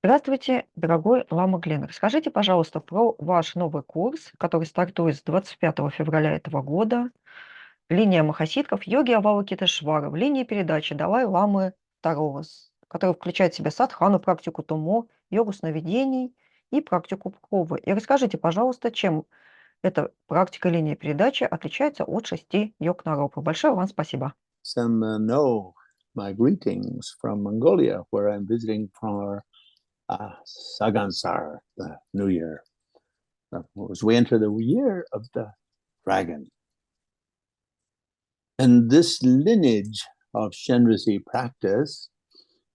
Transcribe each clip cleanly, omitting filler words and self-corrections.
Здравствуйте, дорогой лама Гленн. Расскажите, пожалуйста, про ваш новый курс, который стартует с 25 февраля этого года. Линия Махасиддхов, йоги Авалокитешвары в линии передачи Далай-ламы XII, который включает в себя садхану, практику туммо, йогу сновидений и практику пховы. И расскажите, пожалуйста, чем эта практика линии передачи отличается от 6 йог-народов. Большое вам спасибо. Some know my greetings from Mongolia, where I'm visiting for Sagansar, the New Year, as we enter the year of the dragon. And this lineage of Shenrisi practice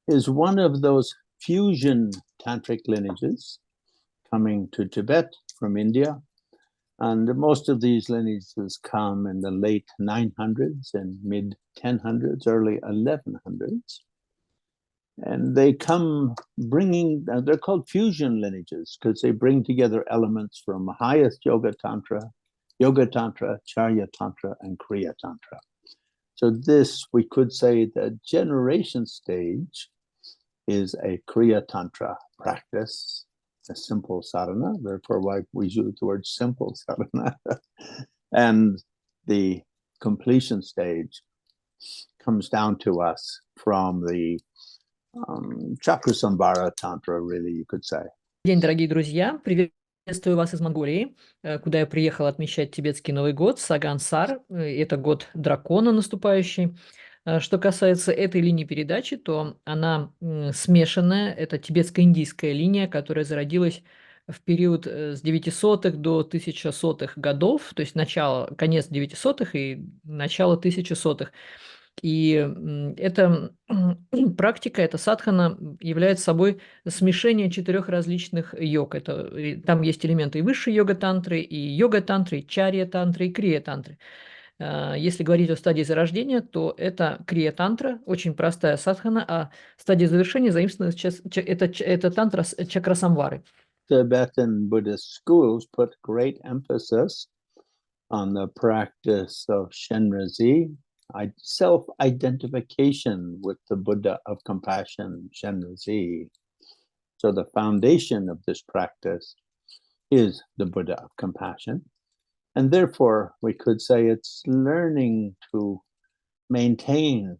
is one of those fusion tantric lineages coming to Tibet from India. And most of these lineages come in the late 900s and mid 1000s, early 1100s. And they come bringing, they're called fusion lineages because they bring together elements from highest Yoga Tantra, Charya Tantra, and Kriya Tantra. So this, we could say the generation stage is a Kriya Tantra practice, a simple sadhana, therefore why we use the word simple sadhana. And the completion stage comes down to us from the Chakrasambhara Tantra, really, you could say. День, дорогие друзья! Приветствую вас из Монголии, куда я приехал отмечать тибетский Новый год, Сагансар. Это год дракона наступающий. Что касается этой линии передачи, то она смешанная. Это тибетско-индийская линия, которая зародилась в период с 900-х до 1100-х годов, то есть конец 900-х и начало 1100-х. И эта практика, эта садхана является собой смешение 4 различных йог. Там есть элементы и высшей йога-тантры, и йога-тантры, и чарья-тантры, и крия-тантры. Если говорить о стадии зарождения, то это крия-тантра, очень простая садхана, а стадия завершения заимствована это тантра чакрасамвары. Tibetan Buddhist schools put great emphasis on the practice of Shenrisi, self-identification with the Buddha of compassion, Shenrisi. So the foundation of this practice is the Buddha of compassion. And therefore, we could say it's learning to maintain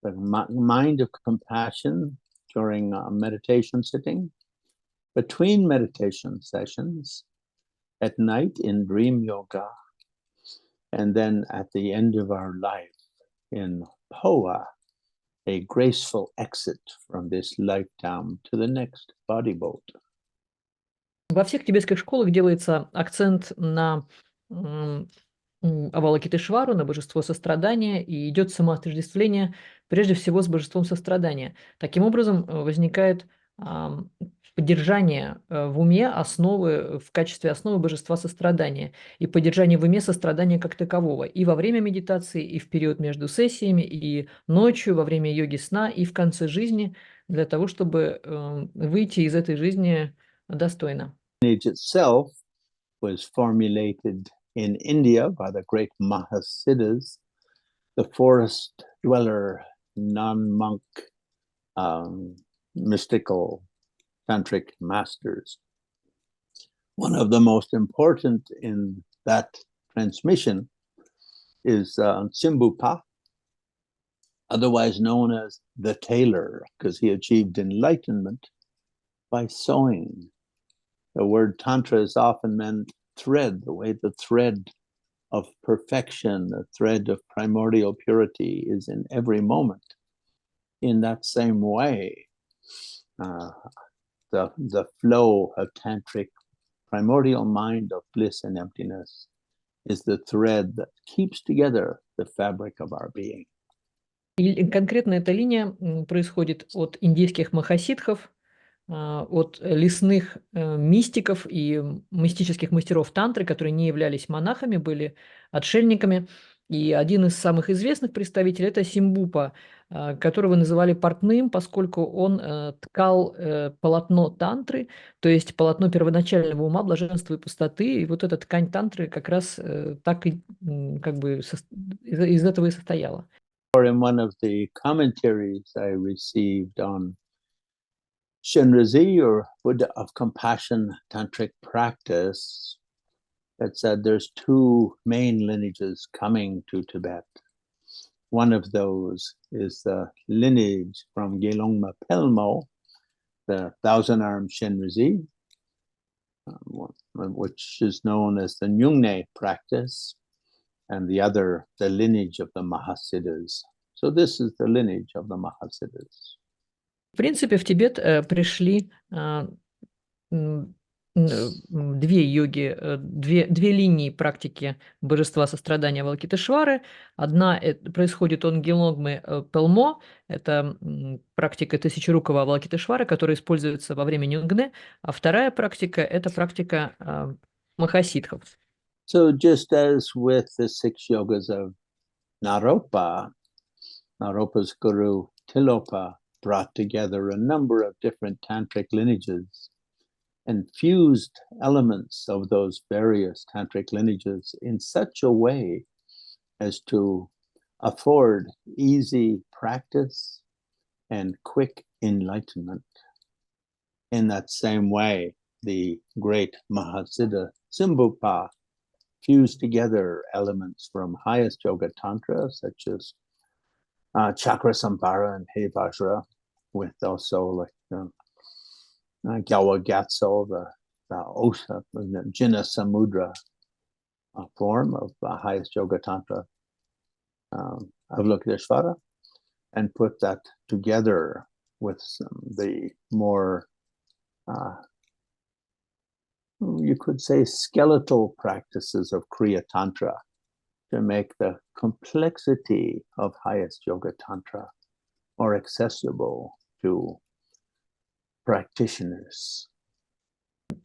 the mind of compassion during a meditation sitting, between meditation sessions, at night in dream yoga, and then at the end of our life in pхова, a graceful exit from this lifetime to the next body boat. Во всех тибетских школах делается акцент на Авалокитешвару, на божество сострадания, и идет самоотождествление прежде всего с божеством сострадания. Таким образом, возникает поддержание в уме в качестве основы божества сострадания и поддержание в уме сострадания как такового и во время медитации, и в период между сессиями, и ночью, во время йоги сна, и в конце жизни, для того, чтобы выйти из этой жизни достойно. Lineage itself was formulated in India by the great Mahasiddhas, the forest dweller, non-monk, mystical tantric masters. One of the most important in that transmission is Simbupa, otherwise known as the tailor, because he achieved enlightenment by sewing. The word tantra is often meant thread, the way the thread of perfection, the thread of primordial purity is in every moment. In that same way, the flow of tantric primordial mind of bliss and emptiness is the thread that keeps together the fabric of our being. И конкретно эта линия происходит от индийских махасиддхов, от лесных мистиков и мистических мастеров тантры, которые не являлись монахами, были отшельниками. И один из самых известных представителей – это Симбупа, которого называли портным, поскольку он ткал полотно тантры, то есть полотно первоначального ума, блаженства и пустоты. И вот эта ткань тантры как раз так и как бы из этого и состояла. Or in one of the commentaries I received on Shenrezhi, or Buddha of Compassion tantric practice, that said there's two main lineages coming to Tibet. One of those is the lineage from Gelongma Pelmo, the thousand-armed Shenrezhi, which is known as the Nyungne practice, and the other, the lineage of the Mahasiddhas. So this is the lineage of the Mahasiddhas. В принципе, в Тибет пришли две йоги, две линии практики божества сострадания Авалокитешвары. Одна происходит от Гелонгмы Пелмо, это практика тысячерукого Авалокитешвары, которая используется во время Нюнгне, а вторая практика – это практика Махасиддхов. So just as with the 6 yogas of Naropa, Naropa's guru Tilopa brought together a number of different tantric lineages and fused elements of those various tantric lineages in such a way as to afford easy practice and quick enlightenment. In that same way, the great Mahasiddha Simbhupa fused together elements from highest yoga tantra, such as Chakra Samvara and Hevajra, with also like Gyawa Gatso, the Osa, the Jina Samudra form of highest yoga tantra, Avalokiteshvara, and put that together with the more, you could say, skeletal practices of Kriya Tantra to make the complexity of highest yoga tantra more accessible to practitioners.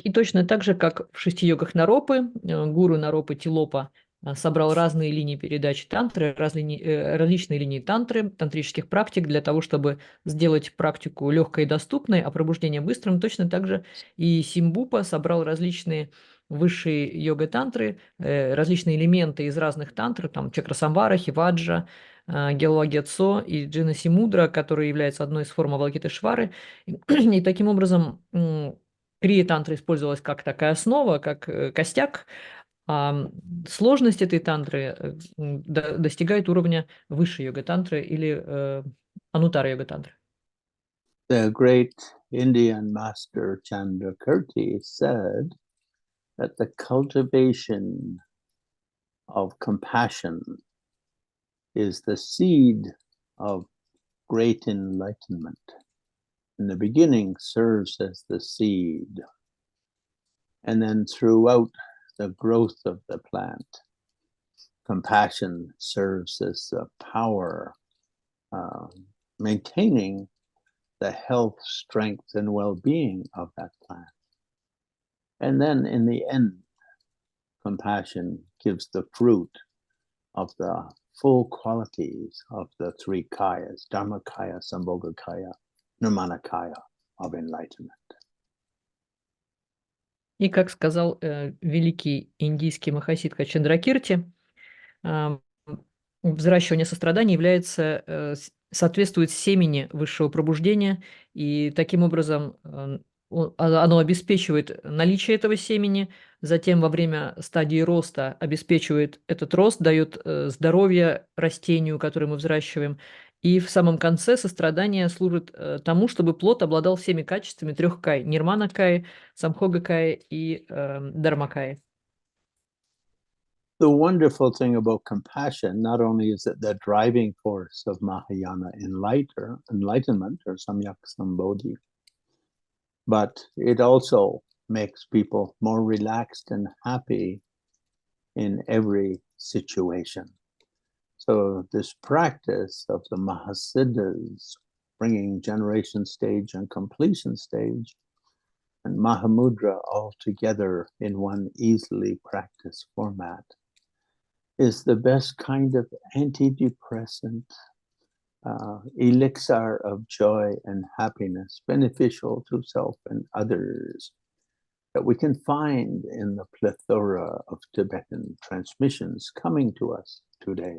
И точно так же, как в 6 йогах Наропы, гуру Наропы Тилопа собрал разные линии передачи тантры, различные линии тантры, тантрических практик для того, чтобы сделать практику легкой и доступной, а пробуждение быстрым. Точно так же и Симбупа собрал различные высшие йога-тантры, различные элементы из разных тантр, там Чакрасамвара, Хиваджа, Гелвагетсо и Джина Симудра, который является одной из форм Авалокитешвары. И таким образом крия-тантра использовалась как такая основа, как костяк, а сложность этой тантры достигает уровня высшей йога-тантры или анутара йога-тантры. The great Indian master Chandrakirti said that the cultivation of compassion is the seed of great enlightenment. In the beginning serves as the seed, and then throughout the growth of the plant, compassion serves as the power, maintaining the health, strength, and well-being of that plant. And then in the end, compassion gives the fruit of the full qualities of the 3 kayas, Dharmakaya, Sambhogakaya, Nirmanakaya of enlightenment. И, как сказал великий индийский махасиддха Чандракирти, взращивание сострадания соответствует семени высшего пробуждения, и таким образом оно обеспечивает наличие этого семени, затем во время стадии роста обеспечивает этот рост, дает здоровье растению, которое мы взращиваем, и в самом конце сострадание служит тому, чтобы плод обладал всеми качествами 3 кай – нирмана-кай, самбхога-кай и дharma-кай. The wonderful thing about compassion, not only is it the driving force of Mahayana enlightenment or Samyak Sambodhi, but it also makes people more relaxed and happy in every situation. So this practice of the Mahasiddhas, bringing generation stage and completion stage, and Mahamudra all together in one easily practiced format, is the best kind of antidepressant, elixir of joy and happiness, beneficial to self and others, that we can find in the plethora of Tibetan transmissions coming to us today.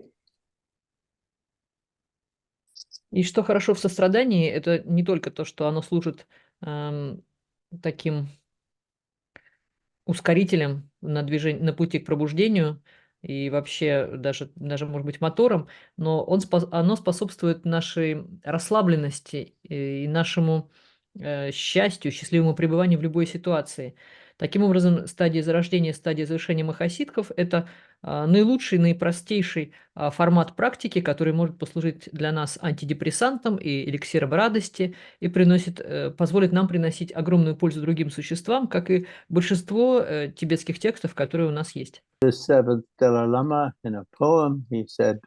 И что хорошо в сострадании, это не только то, что оно служит таким ускорителем на движение, на пути к пробуждению и вообще даже может быть, мотором, но оно способствует нашей расслабленности и нашему счастью, счастливому пребыванию в любой ситуации. Таким образом, стадия зарождения, стадия завершения махасидхов– это наилучший, наипростейший формат практики, который может послужить для нас антидепрессантом и эликсиром радости и позволит нам приносить огромную пользу другим существам, как и большинство тибетских текстов, которые у нас есть. The seventh Dalai-lama, in a poem, he said,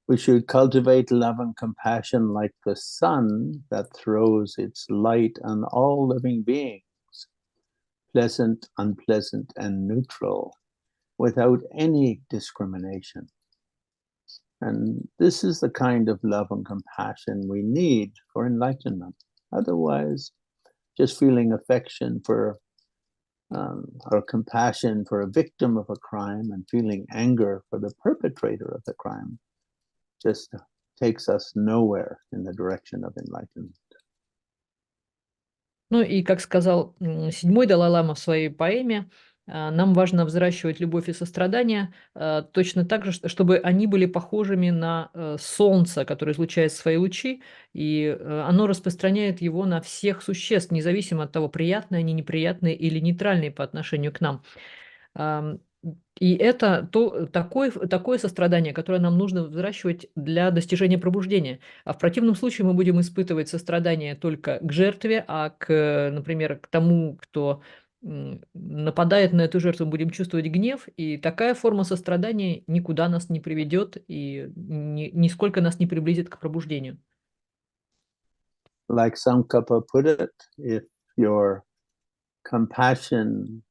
"We should cultivate love and compassion like the sun that throws its light on all living beings, pleasant, unpleasant, and neutral, without any discrimination." And this is the kind of love and compassion we need for enlightenment. Otherwise, just feeling affection for or compassion for a victim of a crime and feeling anger for the perpetrator of the crime just takes us nowhere in the direction of enlightenment. Ну и, как сказал седьмой Далай-лама в своей поэме, нам важно взращивать любовь и сострадание точно так же, чтобы они были похожими на солнце, которое излучает свои лучи, и оно распространяет его на всех существ, независимо от того, приятные они, неприятные или нейтральные по отношению к нам. И это такое сострадание, которое нам нужно взращивать для достижения пробуждения. А в противном случае мы будем испытывать сострадание только к жертве, например, к тому, кто нападает на эту жертву, будем чувствовать гнев, и такая форма сострадания никуда нас не приведет и нисколько нас не приблизит к пробуждению. Like Sankapa put it, if your compassion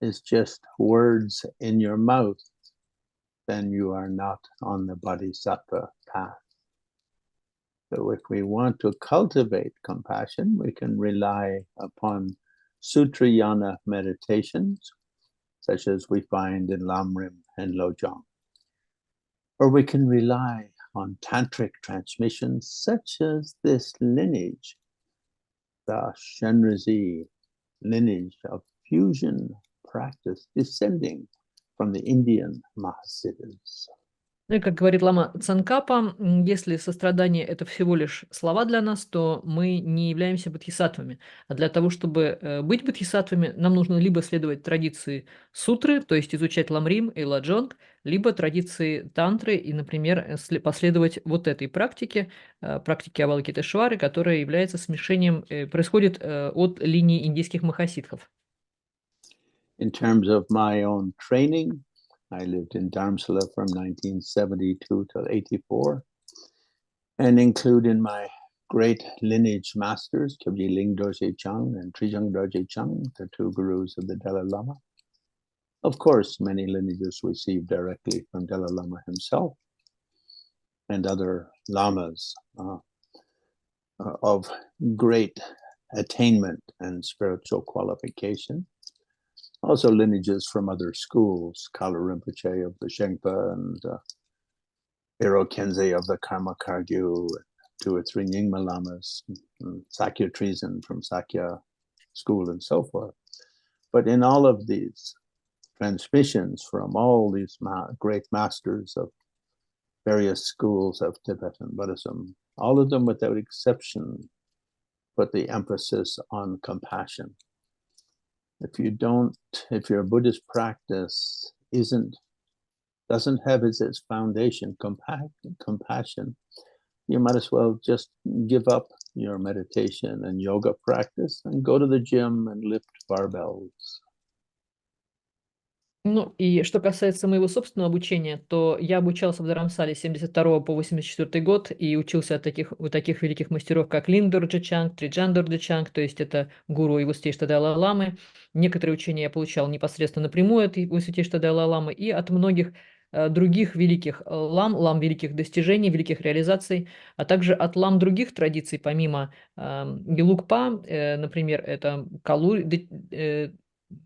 is just words in your mouth, then you are not on the bodhisattva path. So if we want to cultivate compassion, we can rely upon Sutrayana meditations, such as we find in Lamrim and Lojong. Or we can rely on tantric transmissions, such as this lineage, the Shenrezi lineage of fusion practice descending from the Indian Mahasiddhas. Ну и, как говорит лама Цанкапа, если сострадание– это всего лишь слова для нас, то мы не являемся бодхисаттвами. А для того, чтобы быть бодхисаттвами, нам нужно либо следовать традиции сутры, то есть изучать ламрим и ладжонг, либо традиции тантры и, например, последовать вот этой практике, практике Авалокитешвары, которая является смешением, происходит от линии индийских махасидхов. In terms of my own training, I lived in Dharamsala from 1972 till 84, and include in my great lineage masters, Kьябдже Линг Дорджечанг and Триджанг Дорджечанг, the two gurus of the Dalai-lama. Of course, many lineages received directly from Dalai-lama himself and other lamas of great attainment and spiritual qualification. Also lineages from other schools, Kala Rinpoche of the Shengpa and Ero Kensei of the Karma Kagyu, 2 or 3 Nyingma lamas, Sakya Treason from Sakya school and so forth. But in all of these transmissions from all these great masters of various schools of Tibetan Buddhism, all of them without exception put the emphasis on compassion. If your Buddhist practice doesn't have as its foundation compassion, you might as well just give up your meditation and yoga practice and go to the gym and lift barbells. Ну, и что касается моего собственного обучения, то я обучался в Dharamsala с 72 по 84 год и учился у таких великих мастеров, как Линг Дорджечанг, Триджанг Дорджечанг, то есть это гуру его святейшего Далай-ламы. Некоторые учения я получал непосредственно напрямую от его святейшего Далай-ламы и от многих других великих лам великих достижений, великих реализаций, а также от лам других традиций, помимо Гелугпа, например, это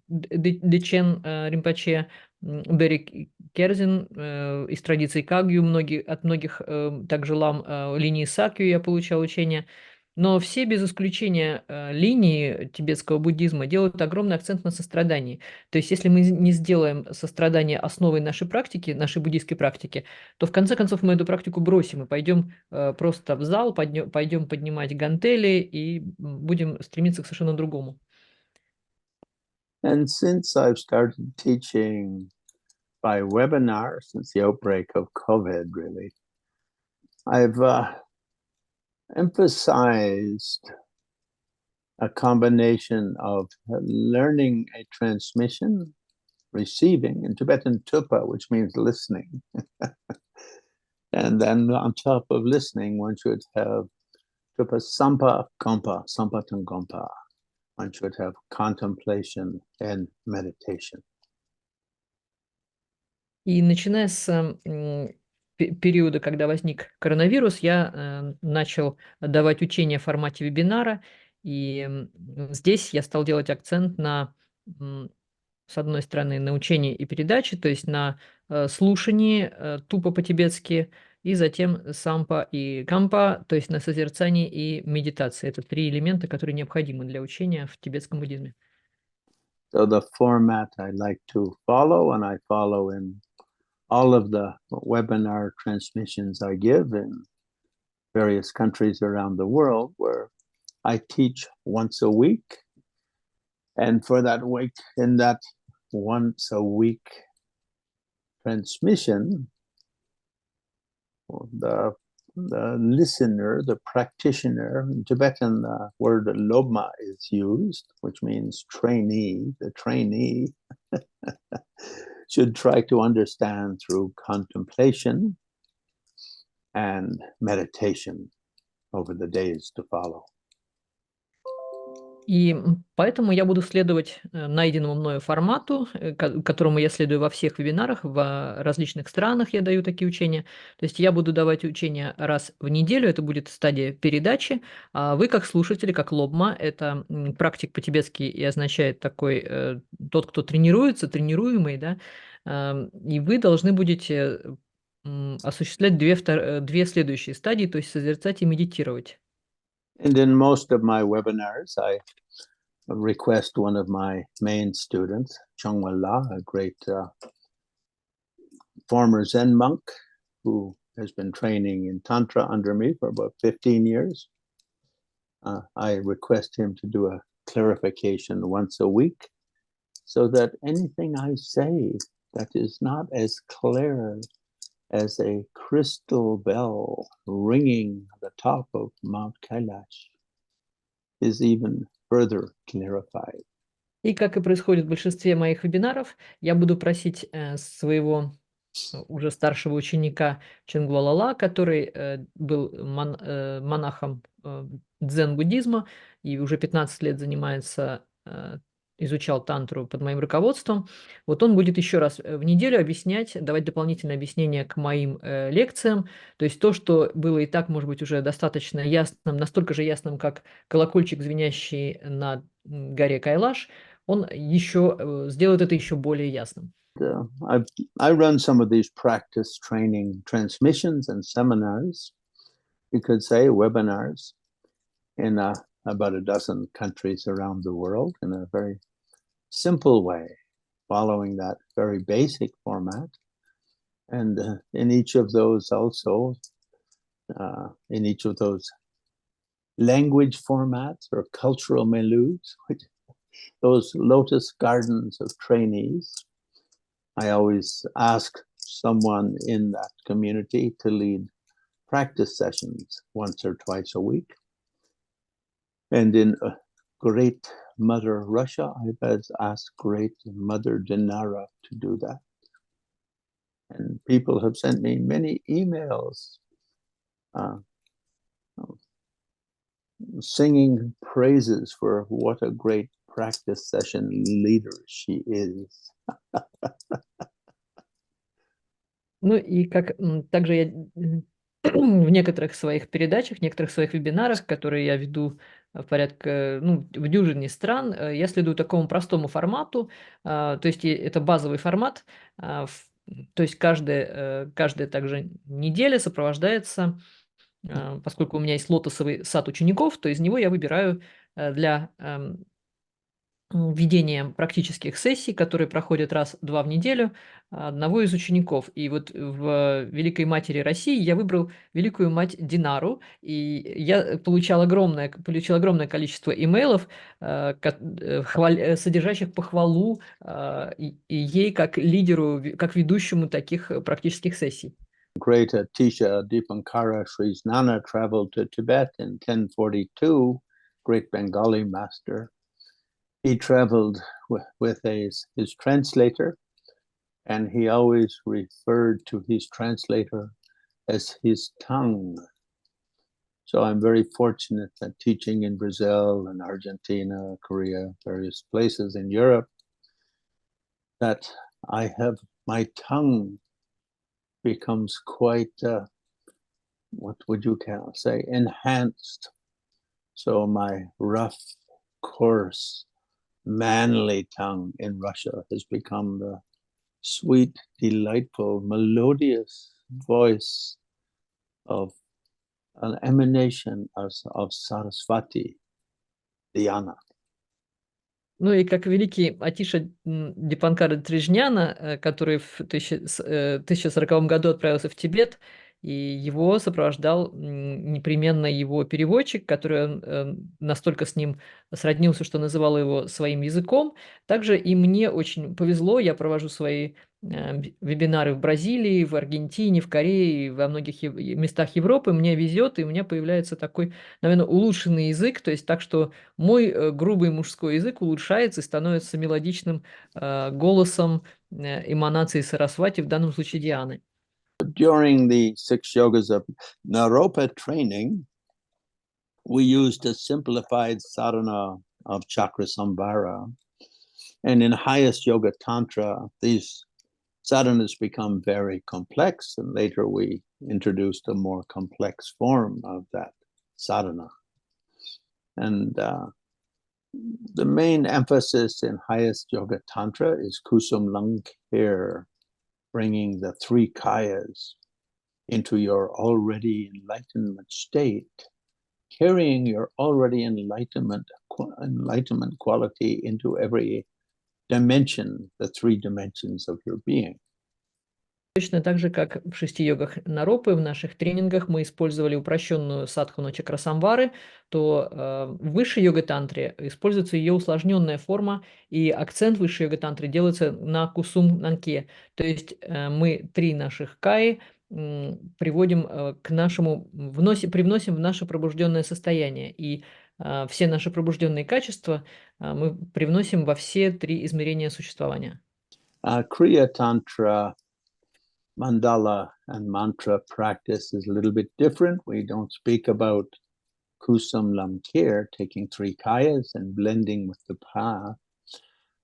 Дечен Римпоче, Бери Керзин из традиций Кагью, от многих также лам линии Сакью я получал учение. Но все без исключения линии тибетского буддизма делают огромный акцент на сострадании. То есть если мы не сделаем сострадание основой нашей практики, нашей буддийской практики, то в конце концов мы эту практику бросим и пойдем просто в зал, пойдем поднимать гантели и будем стремиться к совершенно другому. And since I've started teaching by webinar, since the outbreak of COVID, really, I've emphasized a combination of learning a transmission, receiving, in Tibetan tuppa, which means listening. And then on top of listening, one should have tuppa sampa gompa, sampatan gompa. One should have contemplation and meditation. И начиная с периода, когда возник коронавирус, я начал давать учения в формате вебинара, и здесь я стал делать акцент на, с одной стороны, на учении и передаче, то есть на слушании тупо по-тибетски, и затем сампа и кампа, то есть на созерцании и медитации. Это три элемента, которые необходимы для учения в тибетском буддизме. So the format I like to follow, and I follow in all of the webinar transmissions I give in various countries around the world, where I teach once a week. And for that week, in that once a week transmission, the listener, the practitioner, in Tibetan the word lobma is used, which means trainee. The trainee should try to understand through contemplation and meditation over the days to follow. И поэтому я буду следовать найденному мною формату, которому я следую во всех вебинарах, в различных странах я даю такие учения. То есть я буду давать учения раз в неделю, это будет стадия передачи, а вы как слушатели, как лобма, это практик по-тибетски и означает такой, тот, кто тренируется, тренируемый, да, и вы должны будете осуществлять две следующие стадии, то есть созерцать и медитировать. And in most of my webinars, I request one of my main students, Chongwa La, a great former Zen monk who has been training in Tantra under me for about 15 years. I request him to do a clarification once a week so that anything I say that is not as clear as a crystal bell ringing at the top of Mount Kailash is even further clarified. И как и происходит в большинстве моих вебинаров, я буду просить своего уже старшего ученика Ченгуалала, который был монахом дзен-буддизма и уже 15 лет занимается, изучал тантру под моим руководством. Вот он будет еще раз в неделю объяснять, давать дополнительное объяснение к моим лекциям. То есть то, что было и так, может быть, уже достаточно ясным, настолько же ясным, как колокольчик, звенящий на горе Кайлаш, он еще сделает это еще более ясным. I run some of these practice training transmissions and seminars, you could say webinars, in about a dozen countries around the world in a very simple way, following that very basic format. And in each of those also, in each of those language formats or cultural milieus, those lotus gardens of trainees, I always ask someone in that community to lead practice sessions once or twice a week. And in Great Mother Russia, I've asked Great Mother Dinara to do that. And people have sent me many emails singing praises for what a great practice session leader she is. Ну и как также я в некоторых своих передачах, некоторых своих вебинарах, которые я веду в порядка, ну, в дюжине стран. Я следую такому простому формату, то есть это базовый формат, то есть каждая также неделя сопровождается, поскольку у меня есть лотосовый сад учеников, то из него я выбираю для ведения практических сессий, которые проходят раз-два в неделю, одного из учеников. И вот в Великой Матери России я выбрал Великую Мать Динару, и я получил огромное количество имейлов, содержащих похвалу и ей как лидеру, как ведущему таких практических сессий. Great Atisha Dipankara Sri Snana traveled to Tibet in 1042, great Bengali master. He traveled with his translator, and he always referred to his translator as his tongue. So I'm very fortunate that teaching in Brazil and Argentina, Korea, various places in Europe, that I have my tongue becomes quite, what would you say, enhanced. So my rough, coarse, manly tongue in Russia has become the sweet, delightful, melodious voice of an emanation of Saraswati, Dhyana. Ну и как великий Атиша Дипанкара Триджняна, который в 1040 году отправился в Тибет, и его сопровождал непременно его переводчик, который настолько с ним сроднился, что называл его своим языком. Также и мне очень повезло, я провожу свои вебинары в Бразилии, в Аргентине, в Корее, во многих местах Европы. Мне везет, и у меня появляется такой, наверное, улучшенный язык, то есть так, что мой грубый мужской язык улучшается и становится мелодичным голосом эманации Сарасвати, в данном случае Дианы. During the 6 yogas of Naropa training, we used a simplified sadhana of chakra samvara. And in highest yoga tantra, these sadhanas become very complex, and later we introduced a more complex form of that sadhana. And the main emphasis in highest yoga tantra is kusum lankir, bringing the 3 kayas into your already enlightenment state, carrying your already enlightenment quality into every dimension, the 3 dimensions of your being. Точно так же, как в 6 йогах Наропы, в наших тренингах мы использовали упрощенную садхану чакрасамвары, то в высшей йога-тантре используется ее усложненная форма, и акцент высшей йога-тантры делается на кусум-нанке. То есть мы 3 наших каи приводим к нашему, привносим в наше пробужденное состояние, и все наши пробужденные качества мы привносим во все 3 измерения существования. Kriya Tantra mandala and mantra practice is a little bit different. We don't speak about kusum lamkir, taking 3 kayas and blending with the path.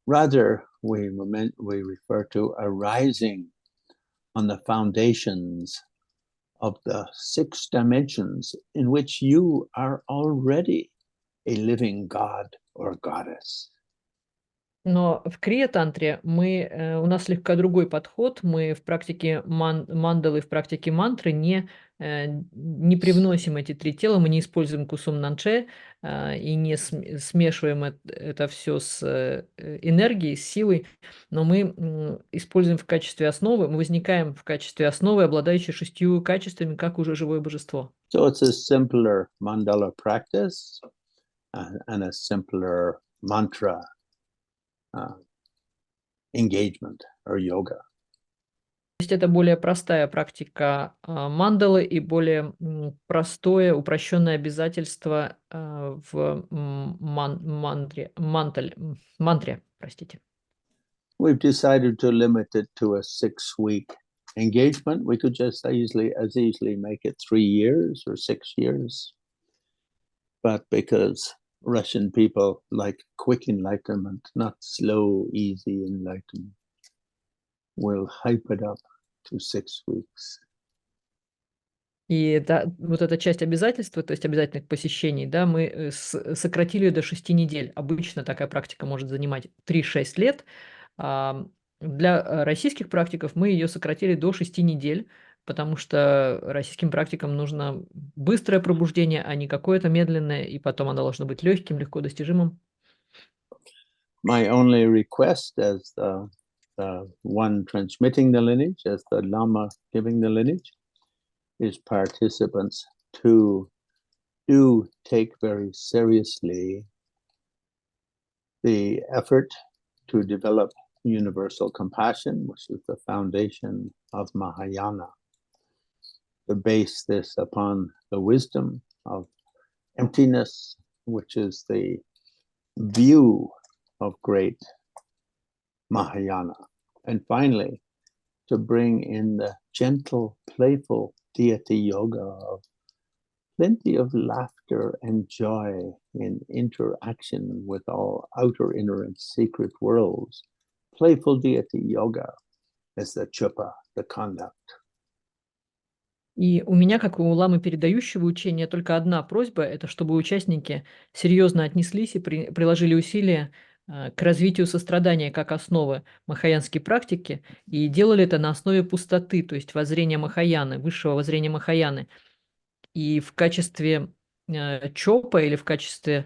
Rather, we refer to arising on the foundations of the 6 dimensions in which you are already a living god or goddess. Но в крия-тантре у нас слегка другой подход. Мы в практике мандалы, в практике мантры не привносим эти 3 тела, мы не используем кусум-нанче и не смешиваем это все с энергией, с силой, но мы используем в качестве основы, мы возникаем в качестве основы, обладающей 6 качествами, как уже живое божество. So it's a simpler mandala practice and a simpler mantra engagement or yoga. То есть это более простая практика мандалы и более простое, упрощенное обязательство в мантре, простите. We've decided to limit it to a 6-week engagement. We could just as easily make it 3 years or 6 years. But because Russian people like quick enlightenment, not slow, easy enlightenment, we'll hype it up to 6 weeks. И вот эта часть обязательства, то есть обязательных посещений, да, мы сократили ее до 6 недель. Обычно такая практика может занимать 3-6 лет. Для российских практиков мы ее сократили до 6 недель, потому что российским практикам нужно быстрое пробуждение, а не какое-то медленное, и потом оно должно быть легким, легко достижимым. My only request as the one transmitting the lineage, as the Lama giving the lineage, is participants to do take very seriously the effort to develop universal compassion, which is the foundation of Mahayana, to base this upon the wisdom of emptiness, which is the view of great Mahayana. And finally, to bring in the gentle, playful deity yoga of plenty of laughter and joy in interaction with all outer, inner, and secret worlds. Playful deity yoga is the chupa, the conduct. И у меня, как у ламы передающего учения, только одна просьба – это чтобы участники серьезно отнеслись и приложили усилия к развитию сострадания как основы махаянской практики и делали это на основе пустоты, то есть воззрения Махаяны, высшего воззрения Махаяны. И в качестве чопа или в качестве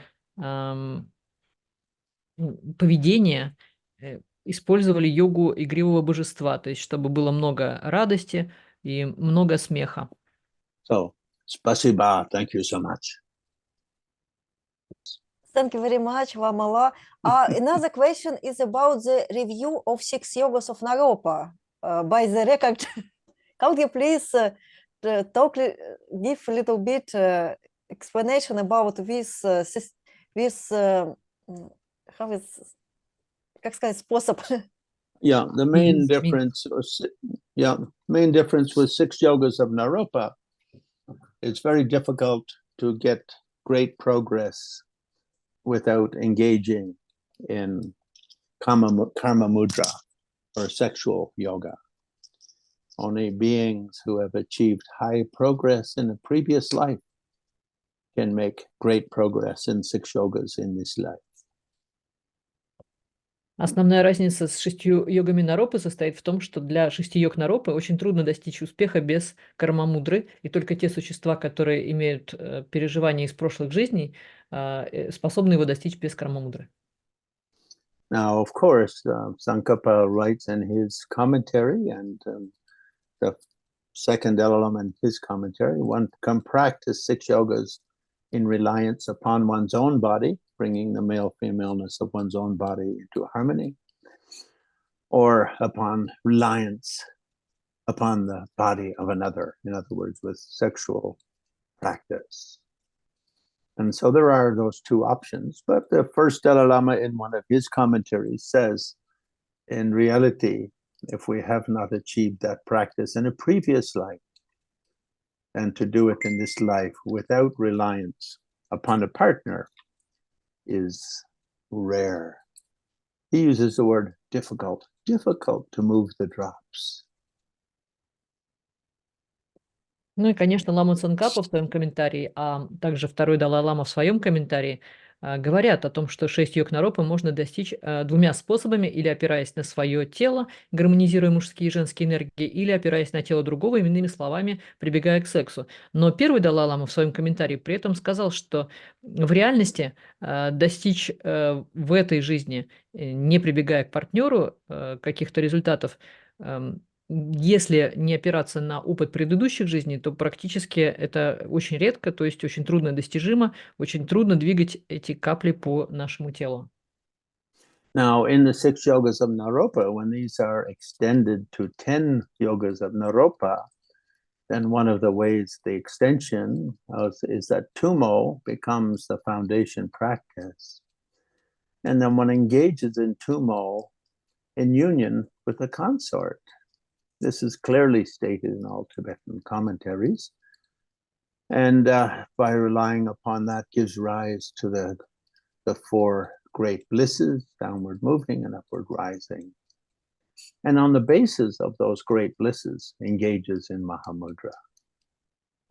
поведения использовали йогу игривого божества, то есть чтобы было много радости и много смеха. So, spasiba, thank you so much. Thank you very much, Ламала. Another question is about the review of 6 yogas of Naropa. By the record, could you please give a little bit explanation about this, how is, как сказать, способ? Yeah, the main difference with 6 yogas of Naropa, it's very difficult to get great progress without engaging in karma mudra or sexual yoga. Only beings who have achieved high progress in a previous life can make great progress in 6 yogas in this life. Основная разница с 6 йогами Наропы состоит в том, что для 6 йог Наропы очень трудно достичь успеха без карма-мудры, и только те существа, которые имеют переживания из прошлых жизней, способны его достичь без карма-мудры. Now, of course, Tsongkhapa writes in his commentary, and the second Dalai-lama in his commentary, one can practice 6 yogas in reliance upon one's own body, bringing the male-femaleness of one's own body into harmony, or upon reliance upon the body of another, in other words, with sexual practice. And so there are those 2 options, but the first Dalai Lama in one of his commentaries says, in reality, if we have not achieved that practice in a previous life, and to do it in this life without reliance upon a partner is rare. He uses the word difficult to move the drops. Ну и, конечно, Лама Цангкапа в своем комментарии, а также второй Далай-лама в своем комментарии говорят о том, что 6 йог Наропы можно достичь 2 способами, или опираясь на свое тело, гармонизируя мужские и женские энергии, или опираясь на тело другого, иными словами, прибегая к сексу. Но первый Далай-лама в своем комментарии при этом сказал, что в реальности достичь в этой жизни, не прибегая к партнеру, каких-то результатов, если не опираться на опыт предыдущих жизней, то практически это очень редко, то есть очень трудно достижимо, очень трудно двигать эти капли по нашему телу. Now, in the 6 yogas of Naropa, when these are extended to 10 yogas of Naropa, then one of the ways the extension is that tummo becomes the foundation practice. And then one engages in tummo in union with a consort. This is clearly stated in all Tibetan commentaries. And by relying upon that gives rise to the 4 great blisses, downward moving and upward rising. And on the basis of those great blisses, engages in Mahamudra.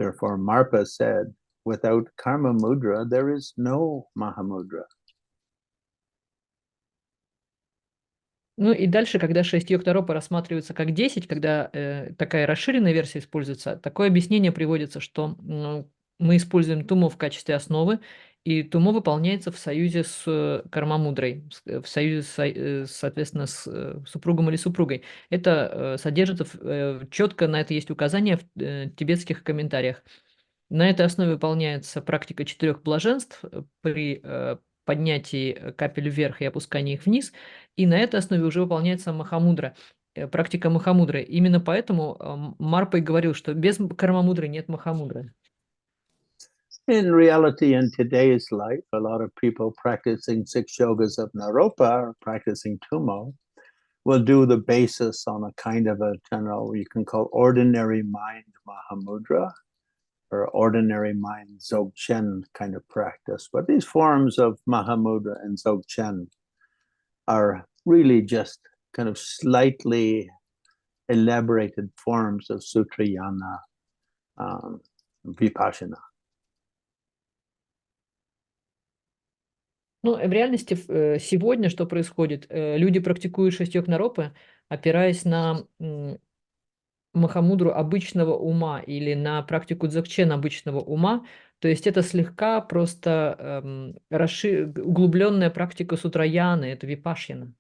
Therefore, Marpa said, without karma mudra, there is no mahamudra. Ну и дальше, когда 6 йог-таропа рассматриваются как 10, когда такая расширенная версия используется, такое объяснение приводится, что мы используем туммо в качестве основы, и туммо выполняется в союзе с кармамудрой, в союзе, соответственно, с супругом или супругой. Это содержится, четко на это есть указание в тибетских комментариях. На этой основе выполняется практика 4 блаженств при поднятии капель вверх и опускании их вниз, и на этой основе уже выполняется махамудра, практика махамудры. Именно поэтому Марпа и говорил, что без кармамудры нет махамудры. In reality, in today's life, a lot of people practicing 6 yogas of Naropa or practicing tummo will do the basis on a kind of a general, you can call ordinary mind mahamudra, or ordinary mind Dzogchen kind of practice. But these forms of Mahamudra and Dzogchen are really just kind of slightly elaborated forms of Sutrayana Vipassana. Ну, в реальности сегодня что происходит? Люди практикуют 6 йог-наропы, опираясь на махамудру обычного ума или на практику дзогчен обычного ума, то есть это слегка просто углубленная практика сутраяны, это випашьяна.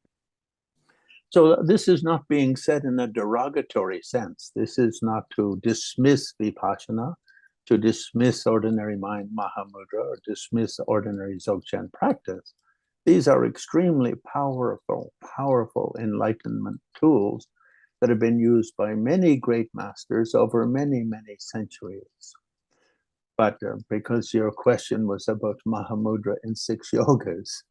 So this is not being said in a derogatory sense. This is not to dismiss Vipassana, to dismiss ordinary mind Mahamudra, or dismiss ordinary Dzogchen practice. These are extremely powerful enlightenment tools that have been used by many great masters over many, many centuries. But because your question was about Mahamudra in 6 yogas,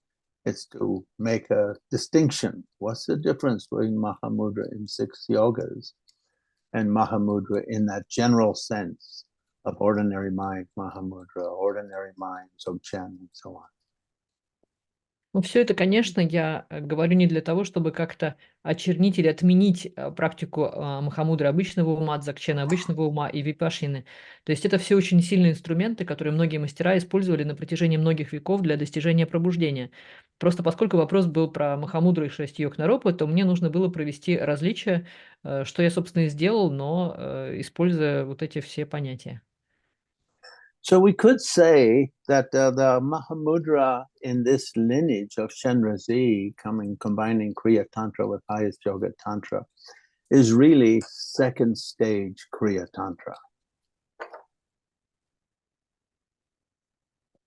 it's to make a distinction. What's the difference between Mahamudra in 6 yogas and Mahamudra in that general sense of ordinary mind Mahamudra, ordinary mind Dzogchen, and so on? Ну, все это, конечно, я говорю не для того, чтобы как-то очернить или отменить практику махамудры обычного ума, дзогчена обычного ума и випашьяны. То есть это все очень сильные инструменты, которые многие мастера использовали на протяжении многих веков для достижения пробуждения. Просто поскольку вопрос был про махамудру и 6 йог-наропы, то мне нужно было провести различия, что я, собственно, и сделал, но используя вот эти все понятия. So we could say that the Mahamudra in this lineage of Shenrazi, combining Kriya Tantra with highest yoga Tantra, is really second stage Kriya Tantra.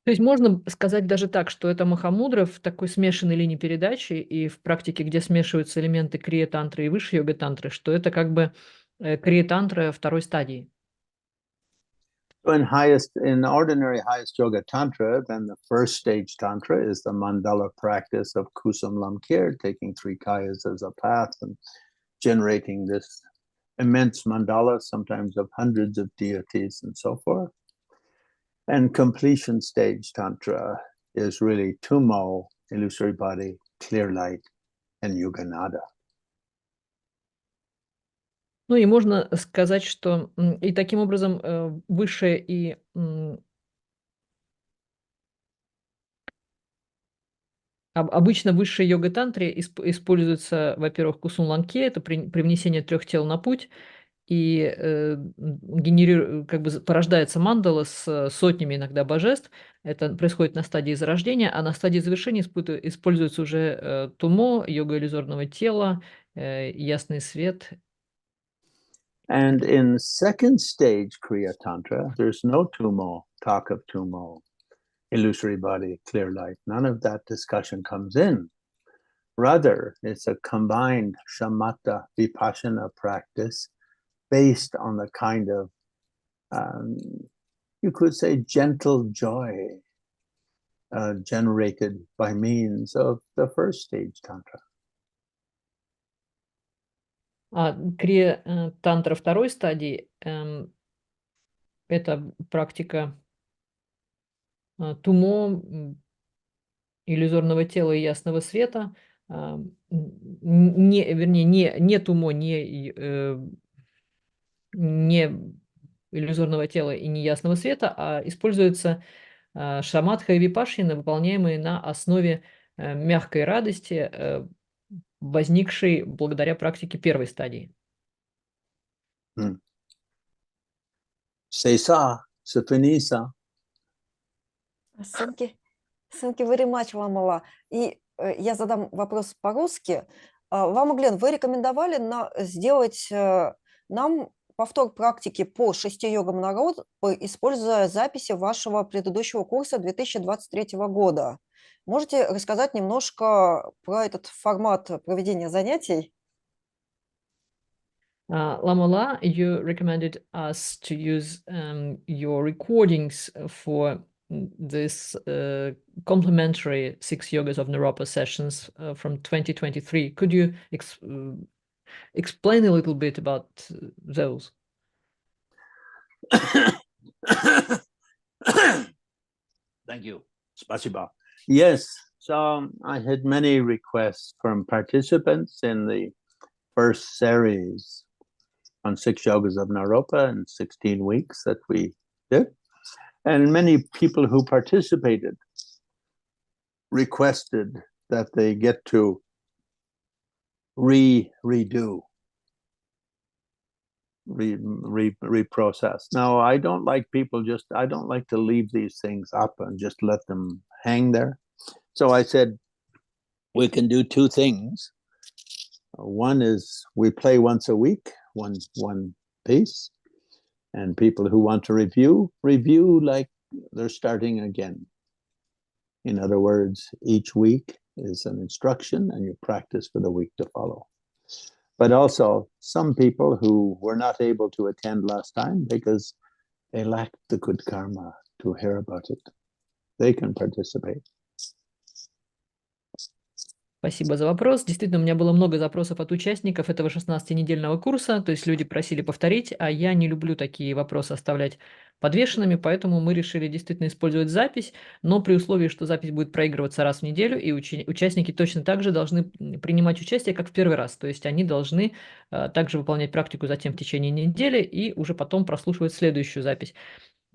То есть можно сказать даже так, что это махамудра в такой смешанной линии передачи и в практике, где смешиваются элементы крия-тантры и высшей йога-тантры, что это как бы крия-тантра второй стадии. So in ordinary highest yoga tantra, then the first stage tantra is the mandala practice of kusum lamkir, taking 3 kayas as a path and generating this immense mandala, sometimes of hundreds of deities and so forth. And completion stage tantra is really tummo, illusory body, clear light, and yuganada. Ну и можно сказать, что и таким образом высшее и обычно высшая йога-тантре используется, во-первых, кусум ланке, это привнесение 3 тел на путь, и как бы порождается мандала с сотнями иногда божеств. Это происходит на стадии зарождения, а на стадии завершения используется уже туммо, йога иллюзорного тела, ясный свет. And in second stage Kriya Tantra, there's no tummo, talk of tummo, illusory body, clear light. None of that discussion comes in. Rather, it's a combined shamatha vipassana practice based on the kind of, you could say, gentle joy generated by means of the first stage Tantra. Крия-тантра второй стадии это практика туммо, иллюзорного тела и ясного света, не туммо, не иллюзорного тела и неясного света, а используется шаматха и випашьяна, выполняемые на основе мягкой радости, возникшей благодаря практике первой стадии. C'est ça, c'est fini ça. Thank you very much, Ламала. И я задам вопрос по-русски. Лама Гленн, вы рекомендовали сделать нам повтор практики по 6 йогам народа, используя записи вашего предыдущего курса 2023 года. Можете рассказать немножко про этот формат проведения занятий? Ламала, you recommended us to use your recordings for this complimentary 6 yogas of Naropa sessions from 2023. Could you explain a little bit about those? Thank you. Spasiba. Yes, so I had many requests from participants in the first series on 6 yogas of Naropa in 16 weeks that we did. And many people who participated requested that they get to reprocess. Now, I don't like to leave these things up and just let them hang there. So I said, we can do two things. One is we play once a week, one piece, and people who want to review like they're starting again. In other words, each week is an instruction and you practice for the week to follow. But also some people who were not able to attend last time because they lacked the good karma to hear about it, they can participate. Спасибо за вопрос. Действительно, у меня было много запросов от участников этого 16-недельного курса, то есть люди просили повторить, а я не люблю такие вопросы оставлять подвешенными, поэтому мы решили действительно использовать запись, но при условии, что запись будет проигрываться раз в неделю, и участники точно так же должны принимать участие, как в первый раз, то есть они должны также выполнять практику затем в течение недели и уже потом прослушивать следующую запись.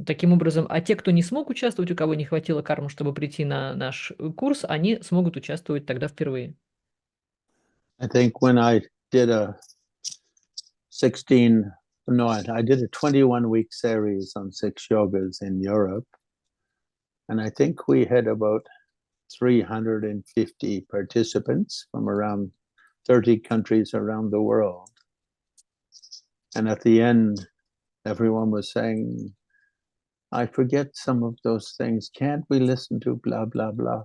Таким образом, а те, кто не смог участвовать, у кого не хватило кармы, чтобы прийти на наш курс, они смогут участвовать тогда впервые. I think when I did I did a 21-week series on 6 yogas in Europe, and I think we had about 350 participants from around 30 countries around the world. And at the end, everyone was saying, I forget some of those things. Can't we listen to blah, blah, blah?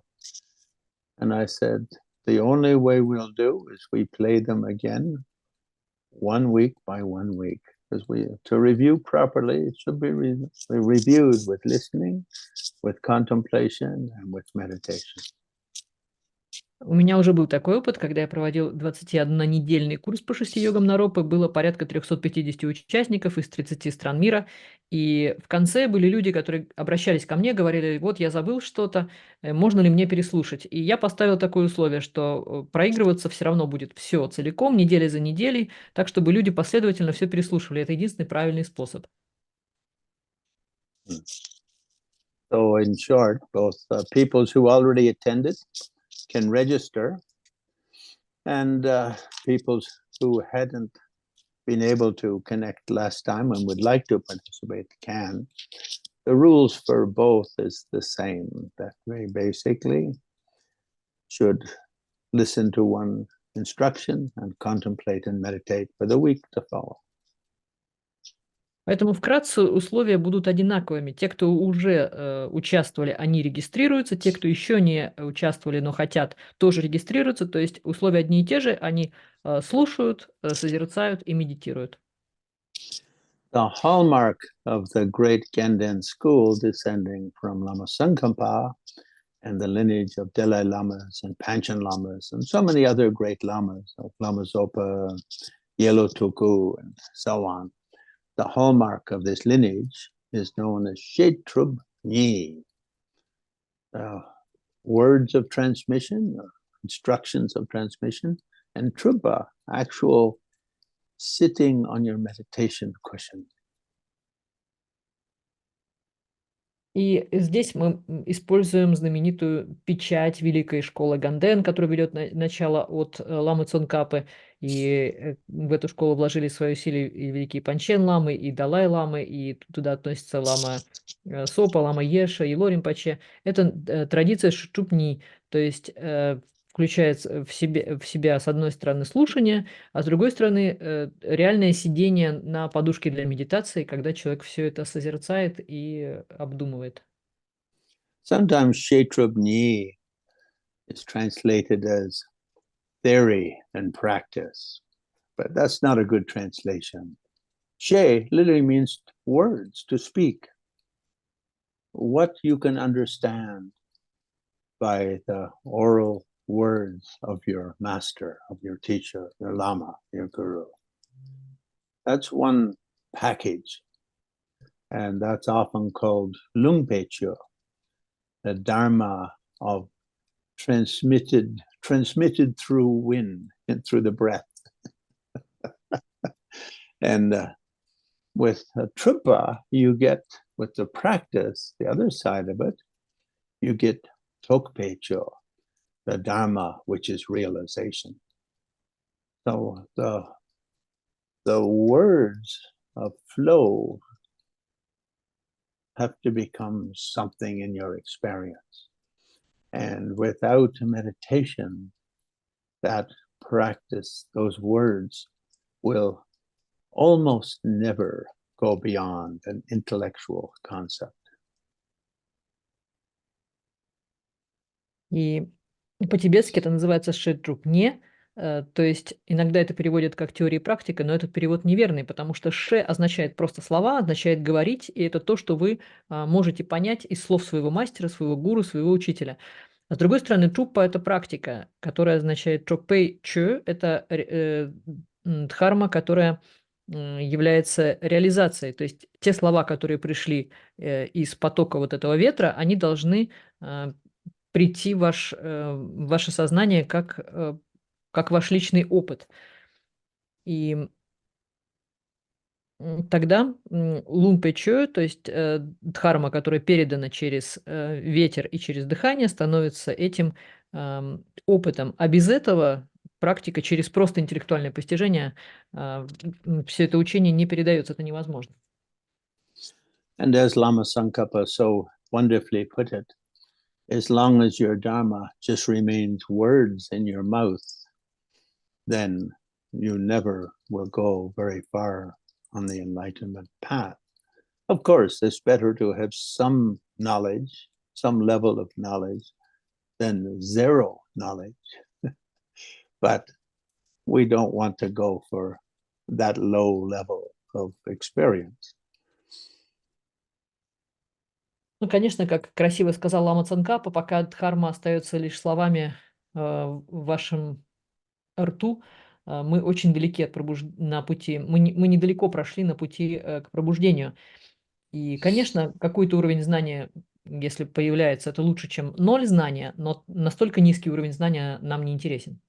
And I said, the only way we'll do is we play them again 1 week by 1 week. Because to review properly, it should be reviewed with listening, with contemplation, and with meditation. У меня уже был такой опыт, когда я проводил 21-недельный курс по 6 йогам Наропы, было порядка 350 участников из 30 стран мира, и в конце были люди, которые обращались ко мне, говорили, вот я забыл что-то, можно ли мне переслушать? И я поставил такое условие, что проигрываться все равно будет все целиком, неделя за неделей, так чтобы люди последовательно все переслушивали. Это единственный правильный способ. So in short, both people who already attended can register, and people who hadn't been able to connect last time and would like to participate can. The rules for both is the same, that we basically should listen to one instruction and contemplate and meditate for the week to follow. Поэтому вкратце условия будут одинаковыми. Те, кто уже участвовали, они регистрируются. Те, кто еще не участвовали, но хотят, тоже регистрируются. То есть условия одни и те же. Они слушают, созерцают и медитируют. The hallmark of the great Genden school, descending from Lama Tsongkhapa and the lineage of Dalai-lamas and Panchen lamas and so many other great lamas, like Lama Zopa, Yelo Tuku, and so on. The hallmark of this lineage is known as Shetrub Nyi, words of transmission, or instructions of transmission, and Truba, actual sitting on your meditation cushion. И здесь мы используем знаменитую печать Великой школы Ганден, которая берет начало от ламы Цонкапы. И в эту школу вложили свои усилия и великие Панчен-ламы, и Далай-ламы, и туда относятся лама Сопа, лама Еша, и Лоринпоче. Это традиция шучупни, то есть включает в себя, с одной стороны, слушание, а с другой стороны, реальное сидение на подушке для медитации, когда человек все это созерцает и обдумывает. Sometimes Kshetrabni is translated as theory and practice, but that's not a good translation. She literally means words, to speak. What you can understand by the oral words of your master, of your teacher, your lama, your guru. That's one package. And that's often called lungpecho, the dharma of transmitted through wind and through the breath. And with trupa, you get, with the practice, the other side of it, you get tokpecho, the dharma, which is realization. So the words of flow have to become something in your experience. And without meditation, that practice, those words will almost never go beyond an intellectual concept. И по-тибетски это называется шетрупне, то есть иногда это переводят как теория и практика, но этот перевод неверный, потому что ше означает просто слова, означает говорить, и это то, что вы можете понять из слов своего мастера, своего гуру, своего учителя. А с другой стороны, чуппа – это практика, которая означает чопей чö, это дхарма, которая является реализацией. То есть те слова, которые пришли из потока вот этого ветра, они должны прийти в ваше сознание как ваш личный опыт. И тогда лунпэчö, то есть дхарма, которая передана через ветер и через дыхание, становится этим опытом. А без этого практика через просто интеллектуальное постижение, все это учение не передается, это невозможно. And as Lama Tsongkhapa so wonderfully put it, as long as your dharma just remains words in your mouth, then you never will go very far on the enlightenment path. Of course, it's better to have some knowledge, some level of knowledge, than zero knowledge. But we don't want to go for that low level of experience. Ну, конечно, как красиво сказал лама Цонкапа, пока дхарма остается лишь словами в вашем рту, мы очень далеки от на пути, мы недалеко прошли на пути к пробуждению. И, конечно, какой-то уровень знания, если появляется, это лучше, чем 0 знания, но настолько низкий уровень знания нам не интересен.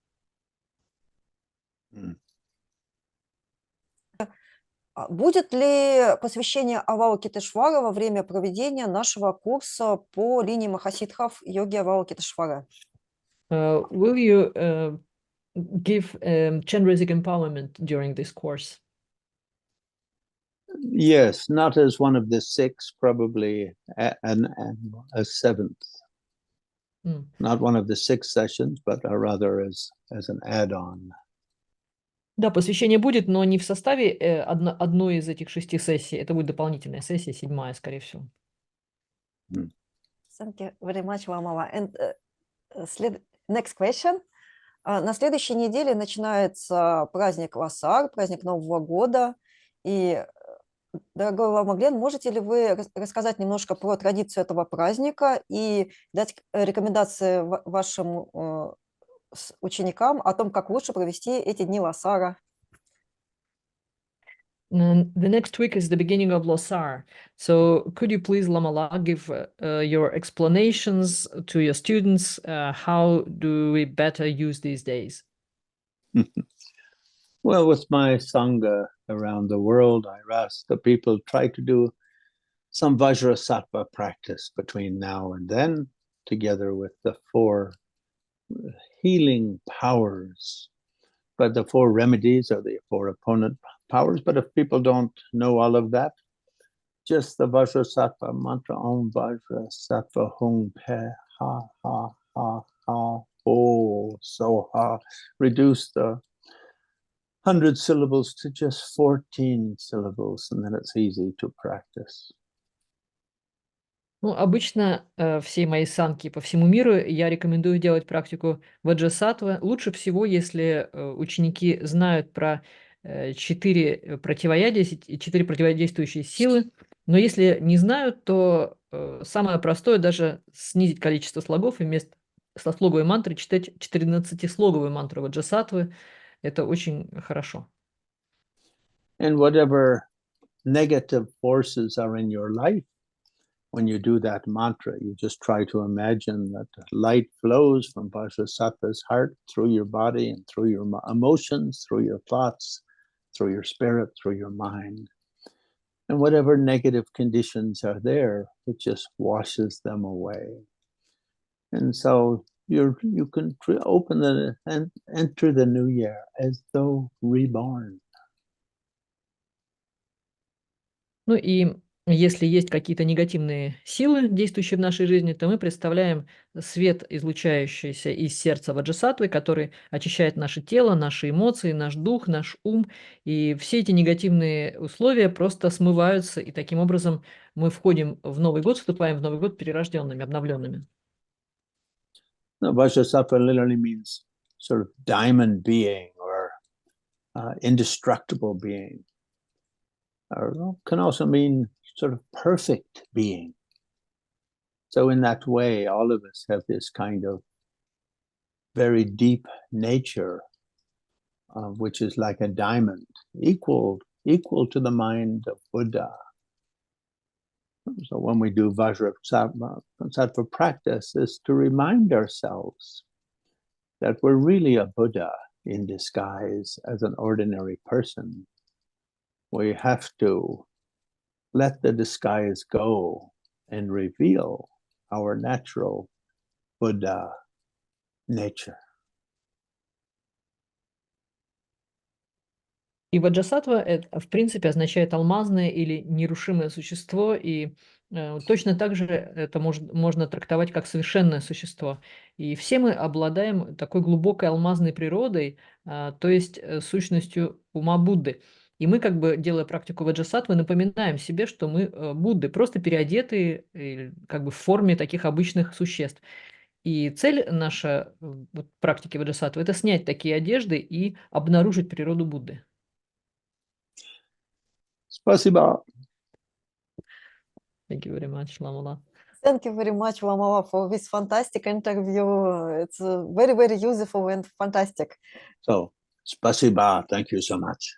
Будет ли посвящение Авалокитешвара во время проведения нашего курса по линии Махасиддхов йоги Авалокитешвары? Will you give Chandrisic empowerment during this course? Yes, not as one of the 6, probably a 7th. Not one of the 6 sessions, but rather as an add-on. Да, посвящение будет, но не в составе одной из этих 6 сессий. Это будет дополнительная сессия, 7-я, скорее всего. Thank you very much, Ламала. And next question. На следующей неделе начинается праздник Ласар, праздник Нового года. И, дорогой Лама Гленн, можете ли вы рассказать немножко про традицию этого праздника и дать рекомендации вашим ученикам о том, как лучше провести эти дни Ласара? The next week is the beginning of Losar. So could you please, Lamala, give your explanations to your students? How do we better use these days? Well, with my Sangha around the world, I ask the people try to do some Vajrasattva practice between now and then, together with the 4 healing powers. But the 4 remedies are the 4 opponent powers. But if people don't know all of that, just the Vajrasattva mantra, Om Vajrasattva Hung Pe Ha Ha Ha Ha Oh So Ha, reduce the 100 syllables to just 14 syllables, and then it's easy to practice. Ну, обычно все мои санки по всему миру я рекомендую делать практику ваджрасаттвы. Лучше всего, если ученики знают про 4 противодействующие силы. Но если не знают, то самое простое даже снизить количество слогов и вместо слоговой мантры читать 14-слоговую мантру ваджрасаттвы. Это очень хорошо. And whatever negative forces are in your life, when you do that mantra, you just try to imagine that light flows from Vajrasattva's heart through your body and through your emotions, through your thoughts, through your spirit, through your mind. And whatever negative conditions are there, it just washes them away. And so you can open and enter the new year as though reborn. Ну и если есть какие-то негативные силы, действующие в нашей жизни, то мы представляем свет, излучающийся из сердца ваджрасаттвы, который очищает наше тело, наши эмоции, наш дух, наш ум. И все эти негативные условия просто смываются, и таким образом мы входим в Новый год, вступаем в Новый год перерожденными, обновленными. No, Vajrasattva literally means sort of diamond being or indestructible being. Or can also mean sort of perfect being. So in that way, all of us have this kind of very deep nature, which is like a diamond, equal to the mind of Buddha. So when we do Vajrasattva practice, is to remind ourselves that we're really a Buddha in disguise as an ordinary person. We have to let the disguise go and reveal our natural Buddha nature. И ваджрасаттва, это, в принципе, означает алмазное или нерушимое существо, и точно так же это можно трактовать как совершенное существо. И все мы обладаем такой глубокой алмазной природой, то есть сущностью ума Будды. И мы, как бы делая практику ваджрасаттвы, напоминаем себе, что мы Будды, просто переодетые как бы в форме таких обычных существ. И цель нашей практики ваджрасаттвы – это снять такие одежды и обнаружить природу Будды. Спасибо. Thank you very much, Lamala. Thank you very much, Lamala, for this fantastic interview. It's very, very useful and fantastic. So, спасибо. Thank you so much.